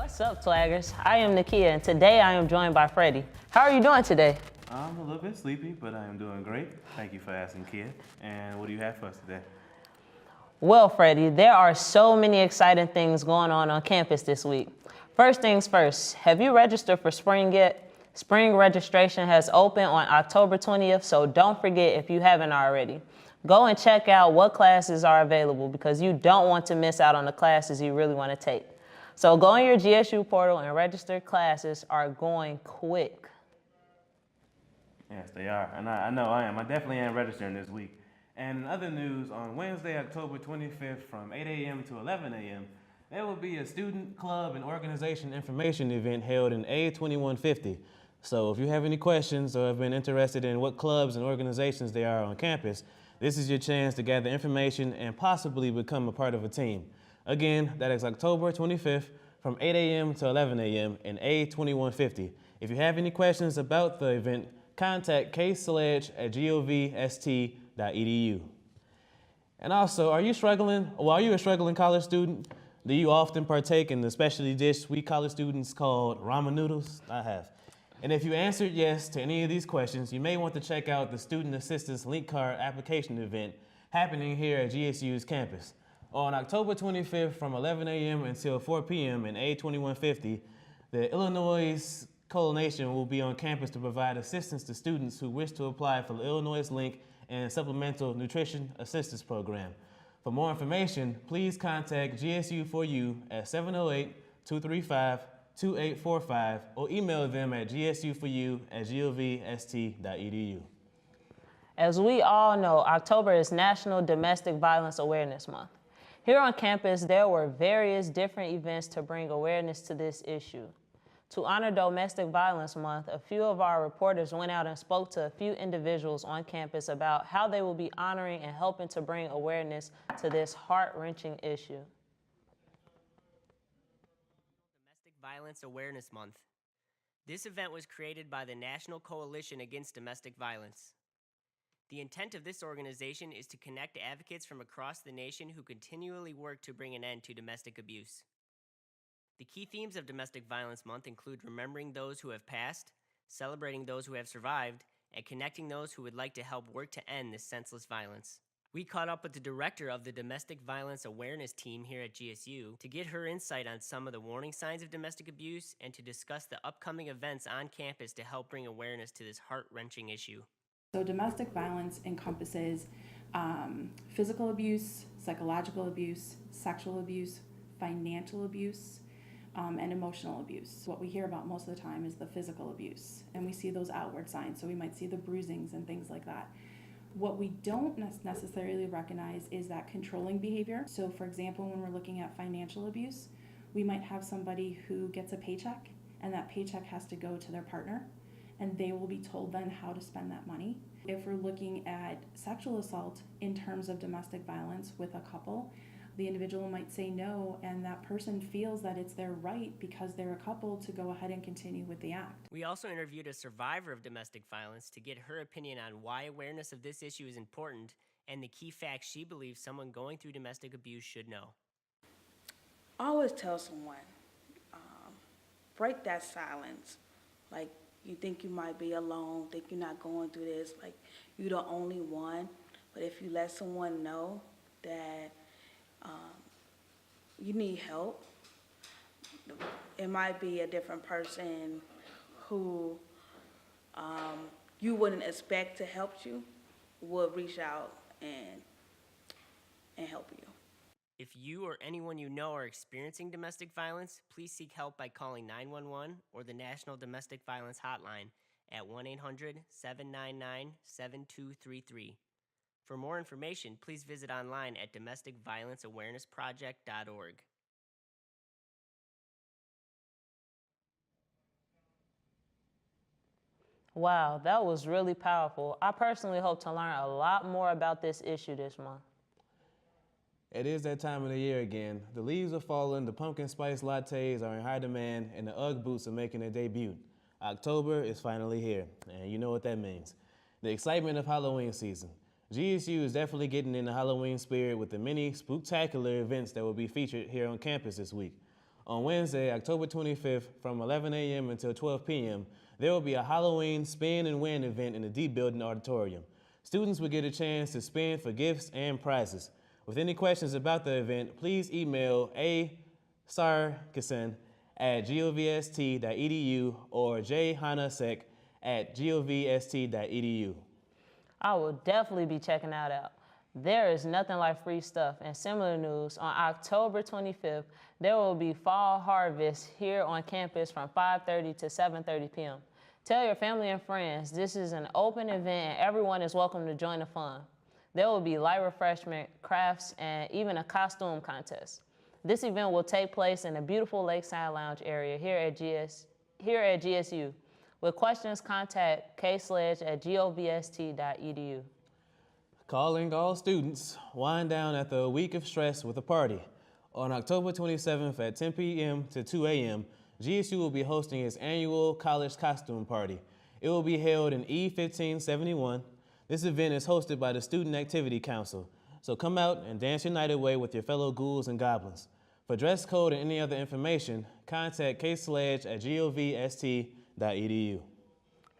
What's up, Twaggers? I am Nekia, and today I am joined by Freddie. How are you doing today? I'm a little bit sleepy, but I am doing great. Thank you for asking, Kia. And what do you have for us today? Well, Freddie, there are so many exciting things going on campus this week. First things first, have you registered for spring yet? Spring registration has opened on October 20th, so don't forget if you haven't already. Go and check out what classes are available because you don't want to miss out on the classes you really want to take. So go on your GSU portal and register. Classes are going quick. Yes, they are. And I know I am. I definitely am registering this week. And in other news, on Wednesday, October 25th from 8 a.m. to 11 a.m., there will be a student, club, and organization information event held in A2150. So if you have any questions or have been interested in what clubs and organizations there are on campus, this is your chance to gather information and possibly become a part of a team. Again, that is October 25th from 8 a.m. to 11 a.m. in A2150. If you have any questions about the event, contact ksledge@govst.edu. And also, are you a struggling college student? Do you often partake in the specialty dish we college students called ramen noodles? I have. And if you answered yes to any of these questions, you may want to check out the Student Assistance Link Card application event happening here at GSU's campus. On October 25th from 11 a.m. until 4 p.m. in A2150, the Illinois Coalition will be on campus to provide assistance to students who wish to apply for the Illinois Link and Supplemental Nutrition Assistance Program. For more information, please contact GSU4U at 708-235-2845 or email them at gsu4u@govst.edu. As we all know, October is National Domestic Violence Awareness Month. Here on campus, there were various different events to bring awareness to this issue. To honor Domestic Violence Month, a few of our reporters went out and spoke to a few individuals on campus about how they will be honoring and helping to bring awareness to this heart-wrenching issue. Domestic Violence Awareness Month. This event was created by the National Coalition Against Domestic Violence. The intent of this organization is to connect advocates from across the nation who continually work to bring an end to domestic abuse. The key themes of Domestic Violence Month include remembering those who have passed, celebrating those who have survived, and connecting those who would like to help work to end this senseless violence. We caught up with the director of the Domestic Violence Awareness Team here at GSU to get her insight on some of the warning signs of domestic abuse and to discuss the upcoming events on campus to help bring awareness to this heart-wrenching issue. So domestic violence encompasses physical abuse, psychological abuse, sexual abuse, financial abuse, and emotional abuse. What we hear about most of the time is the physical abuse, and we see those outward signs. So we might see the bruisings and things like that. What we don't necessarily recognize is that controlling behavior. So for example, when we're looking at financial abuse, we might have somebody who gets a paycheck, and that paycheck has to go to their partner, and they will be told then how to spend that money. If we're looking at sexual assault in terms of domestic violence with a couple, the individual might say no, and that person feels that it's their right because they're a couple to go ahead and continue with the act. We also interviewed a survivor of domestic violence to get her opinion on why awareness of this issue is important and the key facts she believes someone going through domestic abuse should know. I always tell someone, break that silence. Like, you think you might be alone, think you're not going through this, like you're the only one. But if you let someone know that you need help, it might be a different person who you wouldn't expect to help you would reach out and help you. If you or anyone you know are experiencing domestic violence, please seek help by calling 911 or the National Domestic Violence Hotline at 1-800-799-7233. For more information, please visit online at domesticviolenceawarenessproject.org. Wow, that was really powerful. I personally hope to learn a lot more about this issue this month. It is that time of the year again. The leaves are falling, the pumpkin spice lattes are in high demand, and the Ugg boots are making their debut. October is finally here, and you know what that means. The excitement of Halloween season. GSU is definitely getting in the Halloween spirit with the many spooktacular events that will be featured here on campus this week. On Wednesday, October 25th, from 11 a.m. until 12 p.m., there will be a Halloween Spin and Win event in the D Building Auditorium. Students will get a chance to spin for gifts and prizes. With any questions about the event, please email sarkisson@govst.edu or jhanasek@govst.edu. I will definitely be checking that out. There is nothing like free stuff. And similar news, on October 25th, there will be fall harvest here on campus from 5:30 to 7:30 p.m. Tell your family and friends this is an open event and everyone is welcome to join the fun. There will be light refreshment, crafts, and even a costume contest. This event will take place in the beautiful Lakeside Lounge area here at GSU. With questions, contact ksledge@govst.edu. Calling all students, wind down after a week of stress with a party. On October 27th at 10 p.m. to 2 a.m., GSU will be hosting its annual college costume party. It will be held in E1571. This event is hosted by the Student Activity Council. So come out and dance your night away with your fellow ghouls and goblins. For dress code and any other information, contact ksledge@govst.edu.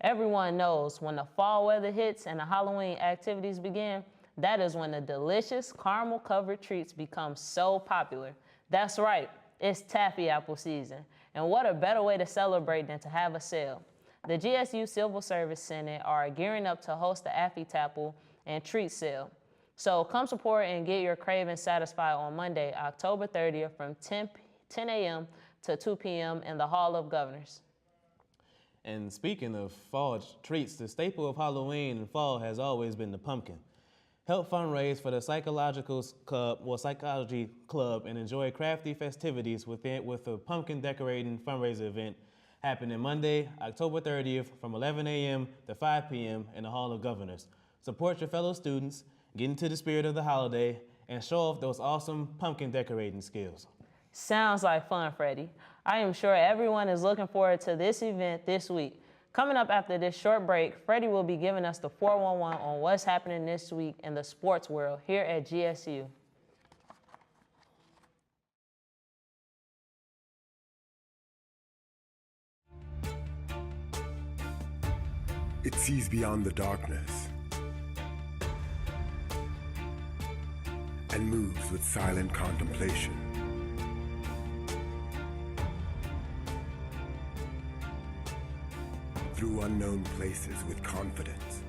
Everyone knows when the fall weather hits and the Halloween activities begin, that is when the delicious caramel-covered treats become so popular. That's right, it's taffy apple season. And what a better way to celebrate than to have a sale. The GSU Civil Service Senate are gearing up to host the Affy Tapple and treat sale. So come support and get your cravings satisfied on Monday, October 30th from 10 a.m. to 2 p.m. in the Hall of Governors. And speaking of fall treats, the staple of Halloween and fall has always been the pumpkin. Help fundraise for the Psychology Club and enjoy crafty festivities with a pumpkin decorating fundraiser event happening Monday, October 30th from 11 a.m. to 5 p.m. in the Hall of Governors. Support your fellow students, get into the spirit of the holiday, and show off those awesome pumpkin decorating skills. Sounds like fun, Freddie. I am sure everyone is looking forward to this event this week. Coming up after this short break, Freddie will be giving us the 411 on what's happening this week in the sports world here at GSU. It sees beyond the darkness and moves with silent contemplation. Through unknown places with confidence.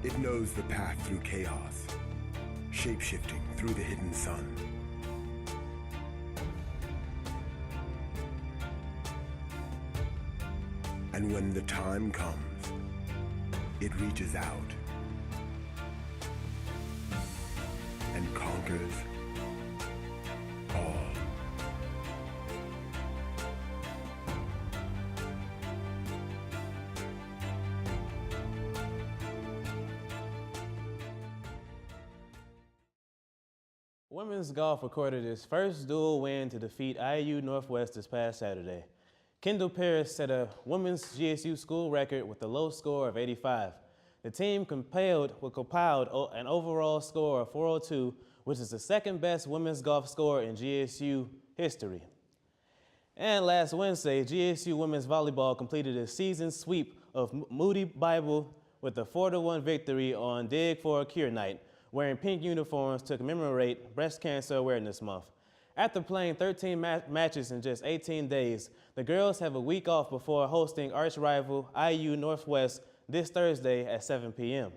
It knows the path through chaos, shape-shifting through the hidden sun. And when the time comes, it reaches out and conquers all. Women's golf recorded its first dual win to defeat IU Northwest this past Saturday. Kendall Paris set a women's GSU school record with a low score of 85. The team compiled an overall score of 402, which is the second best women's golf score in GSU history. And last Wednesday, GSU women's volleyball completed a season sweep of Moody Bible with a 4-1 victory on Dig for a Cure night, wearing pink uniforms to commemorate Breast Cancer Awareness Month. After playing 13 matches in just 18 days, the girls have a week off before hosting arch rival IU Northwest this Thursday at 7 p.m.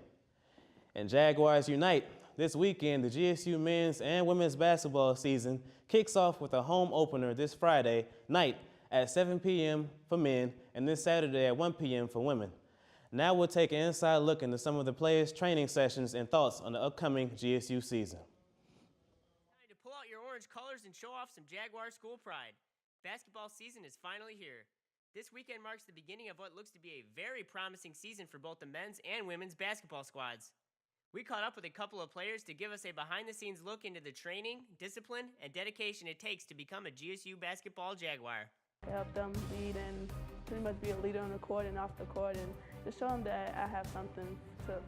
And Jaguars Unite. This weekend, the GSU men's and women's basketball season kicks off with a home opener this Friday night at 7 p.m. for men and this Saturday at 1 p.m. for women. Now we'll take an inside look into some of the players' training sessions and thoughts on the upcoming GSU season. Time to pull out your orange colors and show off some Jaguar school pride. Basketball season is finally here. This weekend marks the beginning of what looks to be a very promising season for both the men's and women's basketball squads. We caught up with a couple of players to give us a behind-the-scenes look into the training, discipline, and dedication it takes to become a GSU basketball Jaguar. Help them lead and pretty much be a leader on the court and off the court, and just show them that I have something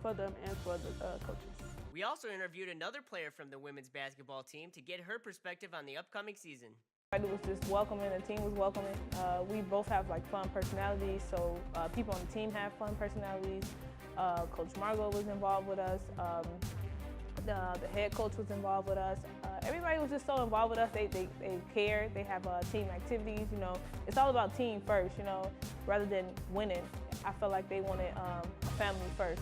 for them and for the coaches. We also interviewed another player from the women's basketball team to get her perspective on the upcoming season. Everybody was just welcoming, the team was welcoming. We both have like fun personalities, so people on the team have fun personalities. Coach Margot was involved with us. The head coach was involved with us. Everybody was just so involved with us. They cared. They have team activities. You know, it's all about team first. You know, rather than winning. I felt like they wanted a family first.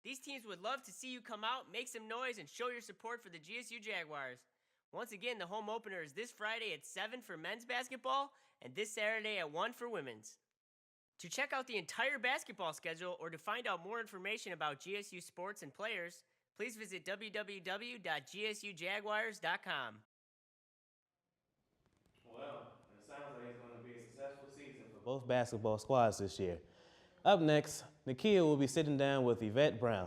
These teams would love to see you come out, make some noise, and show your support for the GSU Jaguars. Once again, the home opener is this Friday at 7 for men's basketball and this Saturday at 1 for women's. To check out the entire basketball schedule or to find out more information about GSU sports and players, please visit www.gsujaguars.com. Well, it sounds like it's going to be a successful season for both basketball squads this year. Up next, Nekia will be sitting down with Yevette Brown.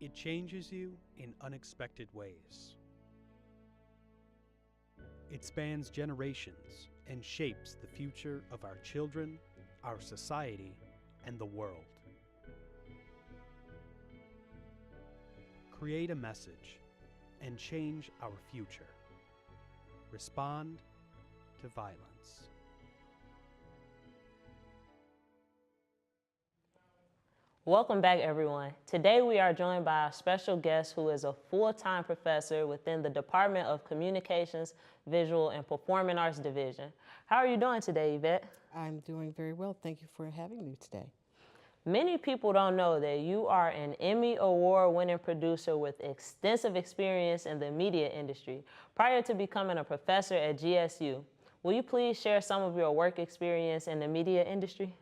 It changes you in unexpected ways. It spans generations and shapes the future of our children, our society, and the world. Create a message and change our future. Respond to violence. Welcome back, everyone. Today we are joined by a special guest who is a full-time professor within the Department of Communications, Visual, and Performing Arts Division. How are you doing today, Yvette? I'm doing very well. Thank you for having me today. Many people don't know that you are an Emmy Award-winning producer with extensive experience in the media industry prior to becoming a professor at GSU. Will you please share some of your work experience in the media industry?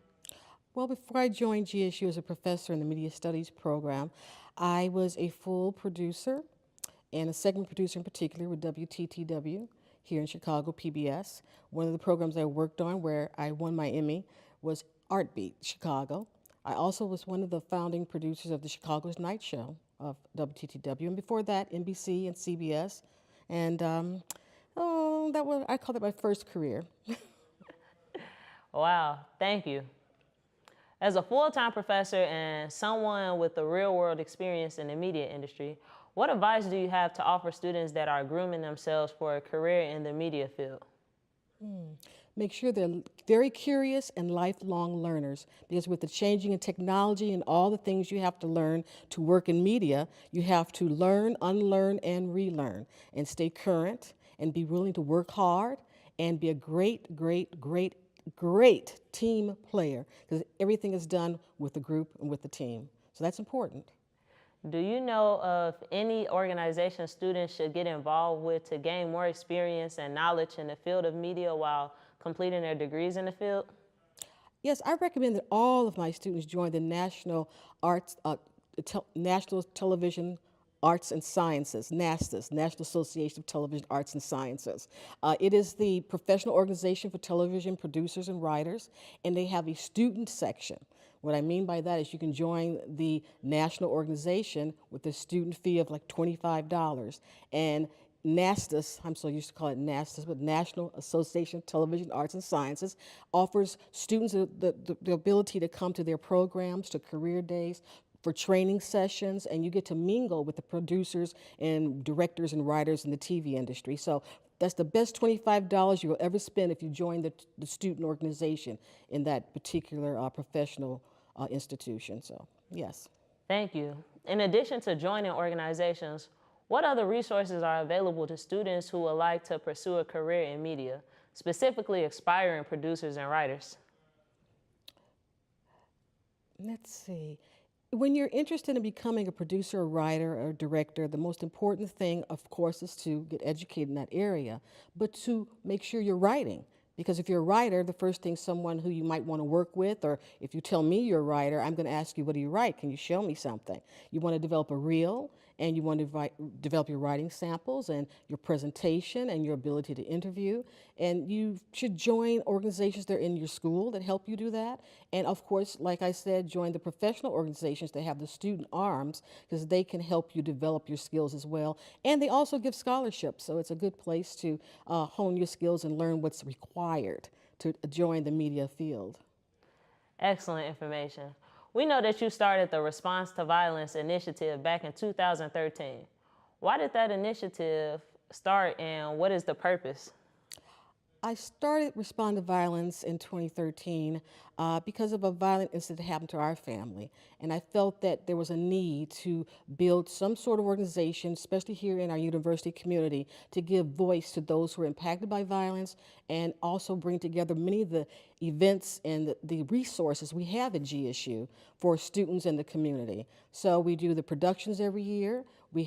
Well, before I joined GSU as a professor in the Media Studies program, I was a full producer and a segment producer in particular with WTTW here in Chicago, PBS. One of the programs I worked on where I won my Emmy was Art Beat Chicago. I also was one of the founding producers of the Chicago's Night Show of WTTW, and before that, NBC and CBS. And I call that my first career. Wow, thank you. As a full-time professor and someone with a real-world experience in the media industry, what advice do you have to offer students that are grooming themselves for a career in the media field? Make sure they're very curious and lifelong learners, because with the changing in technology and all the things you have to learn to work in media, you have to learn, unlearn, and relearn, and stay current and be willing to work hard and be a great team player, because everything is done with the group and with the team. So that's important. Do you know of any organization students should get involved with to gain more experience and knowledge in the field of media while completing their degrees in the field? Yes, I recommend that all of my students join the National Television Arts and Sciences, NASTAS, National Association of Television Arts and Sciences. It is the professional organization for television producers and writers, and they have a student section. What I mean by that is you can join the national organization with a student fee of like $25. And NASTAS, I'm so used to call it NASTAS, but National Association of Television Arts and Sciences, offers students the ability to come to their programs, to career days, for training sessions, and you get to mingle with the producers and directors and writers in the TV industry. So that's the best $25 you will ever spend if you join the student organization in that particular professional institution. So, yes. Thank you. In addition to joining organizations, what other resources are available to students who would like to pursue a career in media, specifically aspiring producers and writers? Let's see. When you're interested in becoming a producer, or writer, or director, the most important thing, of course, is to get educated in that area, but to make sure you're writing. Because if you're a writer, the first thing someone who you might want to work with, or if you tell me you're a writer, I'm going to ask you, what do you write? Can you show me something? You want to develop a reel, and you want to develop your writing samples and your presentation and your ability to interview. And you should join organizations that are in your school that help you do that. And of course, like I said, join the professional organizations that have the student arms, because they can help you develop your skills as well. And they also give scholarships, so it's a good place to hone your skills and learn what's required to join the media field. Excellent information. We know that you started the Response to Violence initiative back in 2013. Why did that initiative start, and what is the purpose? I started Respond to Violence in 2013 because of a violent incident that happened to our family. And I felt that there was a need to build some sort of organization, especially here in our university community, to give voice to those who are impacted by violence, and also bring together many of the events and the resources we have at GSU for students in the community. So we do the productions every year. We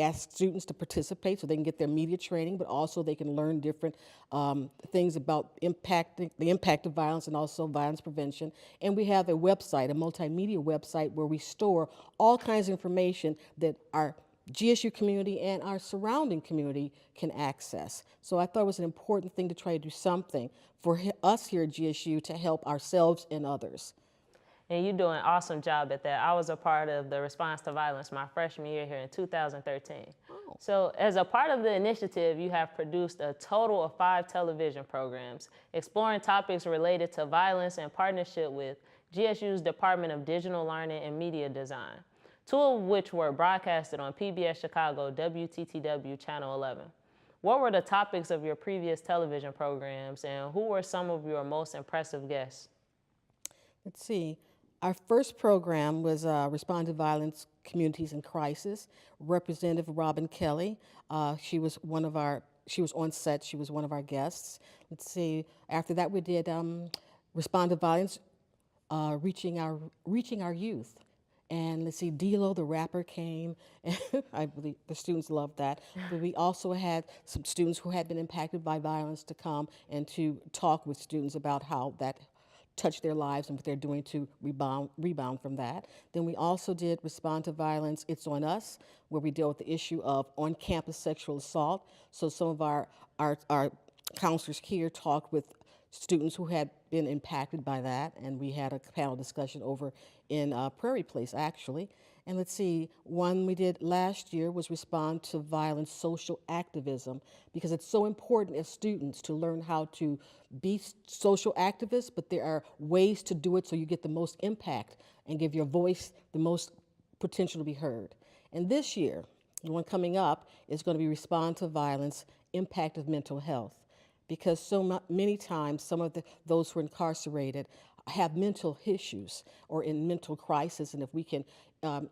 ask students to participate so they can get their media training, but also they can learn different things about the impact of violence and also violence prevention. And we have a website, a multimedia website, where we store all kinds of information that our GSU community and our surrounding community can access. So I thought it was an important thing to try to do something for us here at GSU to help ourselves and others. And you're doing an awesome job at that. I was a part of the Response to Violence my freshman year here in 2013. Oh. So as a part of the initiative, you have produced a total of 5 television programs exploring topics related to violence in partnership with GSU's Department of Digital Learning and Media Design, 2 of which were broadcasted on PBS Chicago WTTW Channel 11. What were the topics of your previous television programs, and who were some of your most impressive guests? Let's see. Our first program was Respond to Violence Communities in Crisis. Representative Robin Kelly, she was on set, she was one of our guests. Let's see, after that we did Respond to Violence, reaching our youth. And let's see, D-Lo the rapper came, and I believe the students loved that. But we also had some students who had been impacted by violence to come and to talk with students about how that touch their lives and what they're doing to rebound from that. Then we also did Respond to Violence, It's on Us, where we deal with the issue of on-campus sexual assault. So some of our counselors here talked with students who had been impacted by that, and we had a panel discussion over in Prairie Place, actually. And let's see, one we did last year was Respond to Violence Social Activism, because it's so important as students to learn how to be social activists, but there are ways to do it so you get the most impact and give your voice the most potential to be heard. And this year, the one coming up, is going to be Respond to Violence, Impact of Mental Health, because so many times some of those who are incarcerated have mental issues or in mental crisis, and if we can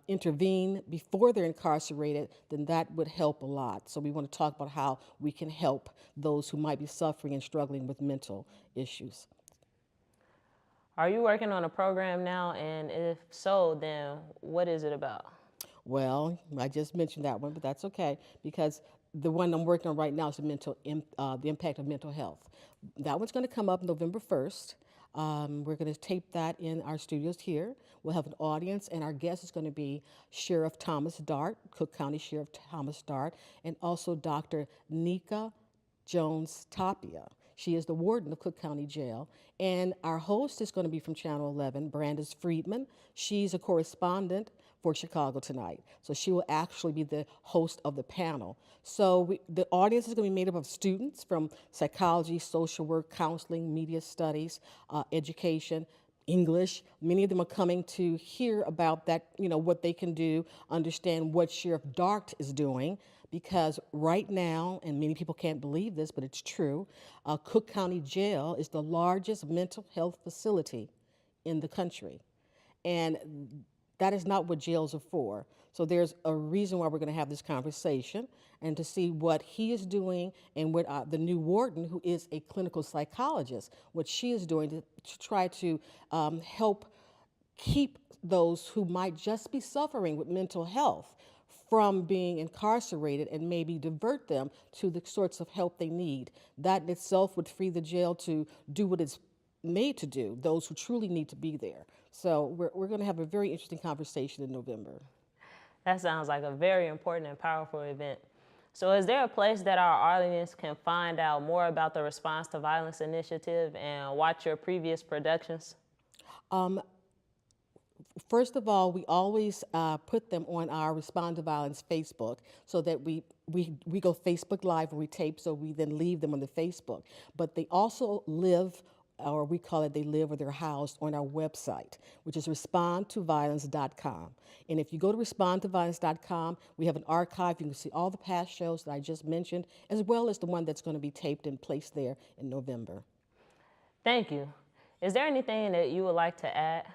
intervene before they're incarcerated, then that would help a lot. So we want to talk about how we can help those who might be suffering and struggling with mental issues. Are you working on a program now? And if so, then what is it about? Well, I just mentioned that one, but that's okay, because the one I'm working on right now is the impact of mental health. That one's going to come up November 1st. We're going to tape that in our studios here. We'll have an audience, and our guest is going to be Sheriff Thomas Dart, Cook County Sheriff Thomas Dart, and also Dr. Nekia Jones Tapia. She is the warden of Cook County Jail. And our host is going to be from Channel 11, Brandis Friedman. She's a correspondent for Chicago Tonight. So she will actually be the host of the panel. So the audience is going to be made up of students from psychology, social work, counseling, media studies, education, English. Many of them are coming to hear about that, what they can do, understand what Sheriff Dart is doing, because right now, and many people can't believe this, but it's true, Cook County Jail is the largest mental health facility in the country. And that is not what jails are for. So there's a reason why we're going to have this conversation and to see what he is doing and what the new warden, who is a clinical psychologist, what she is doing to try to help keep those who might just be suffering with mental health from being incarcerated and maybe divert them to the sorts of help they need. That in itself would free the jail to do what it's made to do, those who truly need to be there. So we're going to have a very interesting conversation in November. That sounds like a very important and powerful event. So is there a place that our audience can find out more about the Response to Violence Initiative and watch your previous productions? First of all, we always put them on our Respond to Violence Facebook, so that we go Facebook Live when we tape, so we then leave them on the Facebook. But they also live, or we call it they live or they're housed on our website, which is respondtoviolence.com. And if you go to respondtoviolence.com, we have an archive. You can see all the past shows that I just mentioned, as well as the one that's going to be taped and placed there in November. Thank you. Is there anything that you would like to add?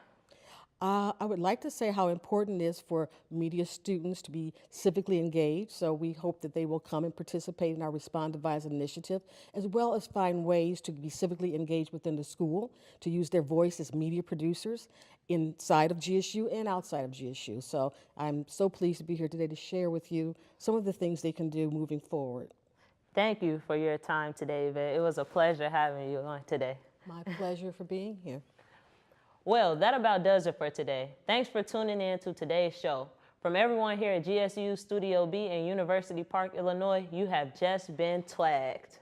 I would like to say how important it is for media students to be civically engaged, so we hope that they will come and participate in our Respond to Violence initiative, as well as find ways to be civically engaged within the school, to use their voice as media producers inside of GSU and outside of GSU. So I'm so pleased to be here today to share with you some of the things they can do moving forward. Thank you for your time today, Yvette. It was a pleasure having you on today. My pleasure for being here. Well, that about does it for today. Thanks for tuning in to today's show. From everyone here at GSU Studio B in University Park, Illinois, you have just been twagged.